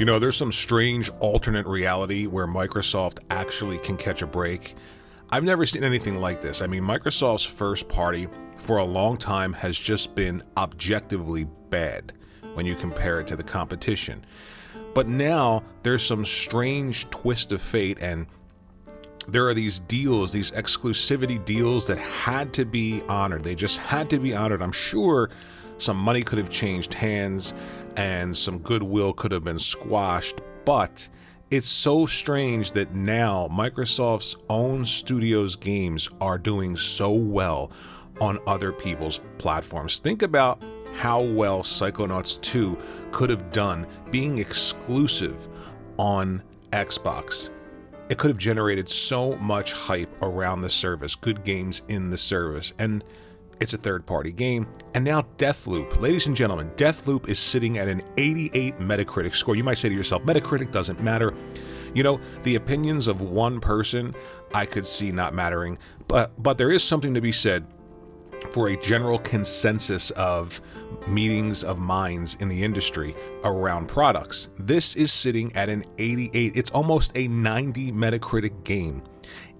You know, there's some strange alternate reality where Microsoft actually can catch a break. I've never seen anything like this. I mean, Microsoft's first party for a long time has just been objectively bad when you compare it to the competition. But now there's some strange twist of fate, and there are these deals, these exclusivity deals that had to be honored. They just had to be honored. I'm sure some money could have changed hands and some goodwill could have been squashed, but it's so strange that now Microsoft's own studios' games are doing so well on other people's platforms. Think about how well Psychonauts 2 could have done being exclusive on Xbox. It could have generated so much hype around the service, good games in the service, and it's a third-party game. And now Deathloop. Ladies and gentlemen, Deathloop is sitting at an 88 Metacritic score. You might say to yourself, Metacritic doesn't matter. You know, the opinions of one person I could see not mattering, but there is something to be said for a general consensus of meetings of minds in the industry around products. This is sitting at an 88. It's almost a 90 Metacritic game.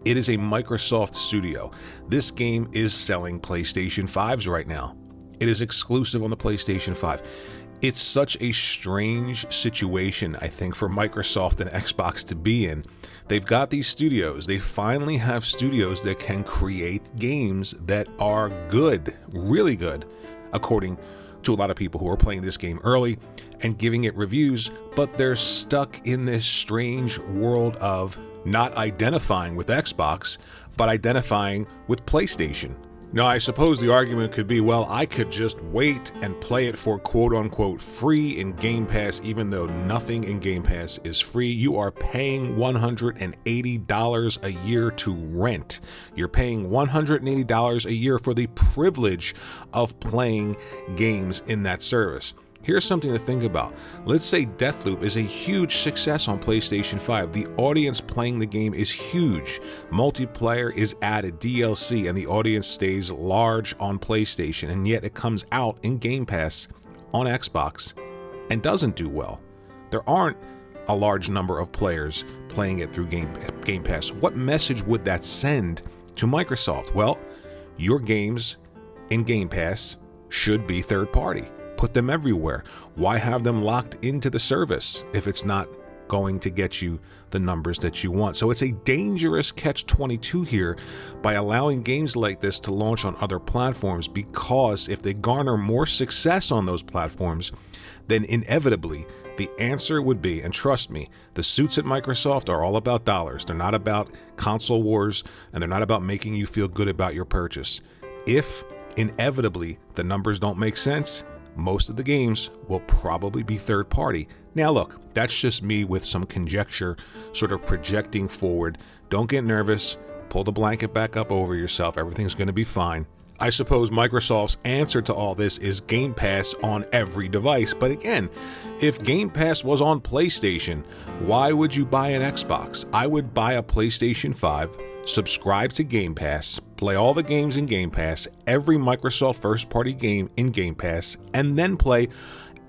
It is a Microsoft studio. This game is selling PlayStation 5s right now. It is exclusive on the PlayStation 5. It's such a strange situation, I think, for Microsoft and Xbox to be in. They've got these studios. They finally have studios that can create games that are good, really good, according to a lot of people who are playing this game early and giving it reviews, but they're stuck in this strange world of not identifying with Xbox, but identifying with PlayStation. Now, I suppose the argument could be, well, I could just wait and play it for quote-unquote free in Game Pass, even though nothing in Game Pass is free. You are paying $180 a year to rent. You're paying $180 a year for the privilege of playing games in that service. Here's something to think about. Let's say Deathloop is a huge success on PlayStation 5. The audience playing the game is huge. Multiplayer is added, DLC, and the audience stays large on PlayStation, and yet it comes out in Game Pass on Xbox and doesn't do well. There aren't a large number of players playing it through Game Pass. What message would that send to Microsoft? Well, your games in Game Pass should be third party. Put them everywhere. Why have them locked into the service if it's not going to get you the numbers that you want? So it's a dangerous catch-22 here by allowing games like this to launch on other platforms, because if they garner more success on those platforms, then inevitably the answer would be, and trust me, the suits at Microsoft are all about dollars. They're not about console wars, and they're not about making you feel good about your purchase. If inevitably the numbers don't make sense, most of the games will probably be third party. Now look, that's just me with some conjecture, sort of projecting forward. Don't get nervous. Pull the blanket back up over yourself. Everything's going to be fine. I suppose Microsoft's answer to all this is Game Pass on every device. But again, if Game Pass was on PlayStation, why would you buy an Xbox? I would buy a PlayStation 5, subscribe to Game Pass, play all the games in Game Pass, every Microsoft first-party game in Game Pass, and then play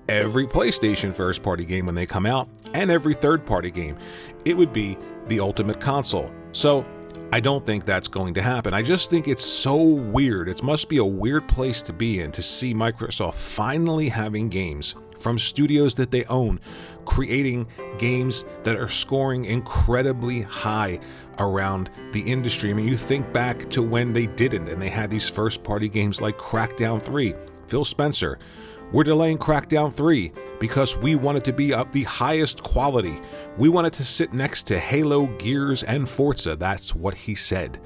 every PlayStation first-party game when they come out, and every third-party game. It would be the ultimate console. So I don't think that's going to happen. I just think it's so weird. It must be a weird place to be in to see Microsoft finally having games from studios that they own, creating games that are scoring incredibly high around the industry. I mean, you think back to when they didn't, and they had these first-party games like Crackdown 3. Phil Spencer, we're delaying Crackdown 3 because we want it to be of the highest quality. We want it to sit next to Halo, Gears, and Forza. That's what he said.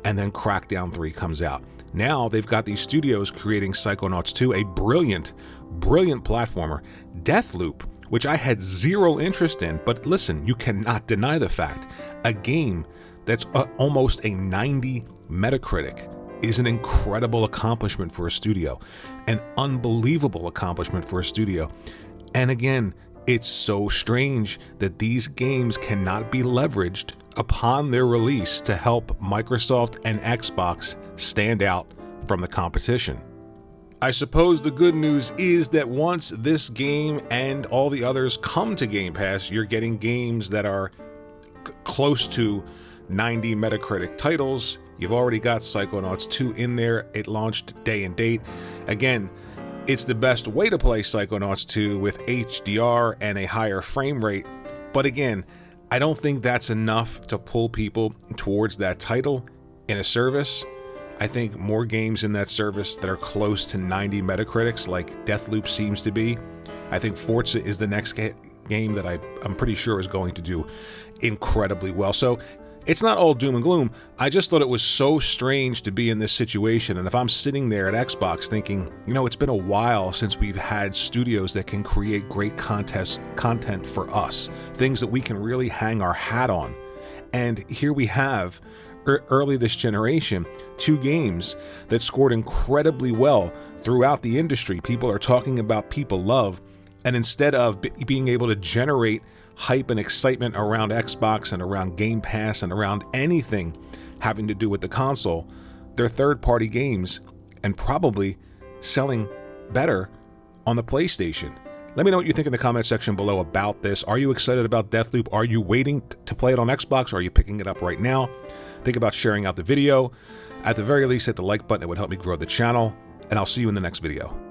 And then Crackdown 3 comes out. Now they've got these studios creating Psychonauts 2, a brilliant platformer. Deathloop, which I had zero interest in, but listen, you cannot deny the fact. A game that's almost a 90 Metacritic is an incredible accomplishment for a studio, an unbelievable accomplishment for a studio. And again, it's so strange that these games cannot be leveraged upon their release to help Microsoft and Xbox stand out from the competition. I suppose the good news is that once this game and all the others come to Game Pass, you're getting games that are close to 90 Metacritic titles. You've already got Psychonauts 2 in there. It launched day and date. Again, it's the best way to play Psychonauts 2 with HDR and a higher frame rate. But again, I don't think that's enough to pull people towards that title in a service. I think more games in that service that are close to 90 Metacritics, like Deathloop seems to be. I think Forza is the next game that I'm pretty sure is going to do incredibly well. So it's not all doom and gloom. I just thought it was so strange to be in this situation. And if I'm sitting there at Xbox thinking, you know, it's been a while since we've had studios that can create great content for us, things that we can really hang our hat on. And here we have, early this generation, 2 games that scored incredibly well throughout the industry. People are talking about, people love, and instead of being able to generate hype and excitement around Xbox and around Game Pass and around anything having to do with the console, they're third-party games and probably selling better on the PlayStation. Let me know what you think in the comment section below about this. Are you excited about Deathloop? Are you waiting to play it on Xbox, or are you picking it up right now? Think about sharing out the video. At the very least, hit the like button. It would help me grow the channel, and I'll see you in the next video.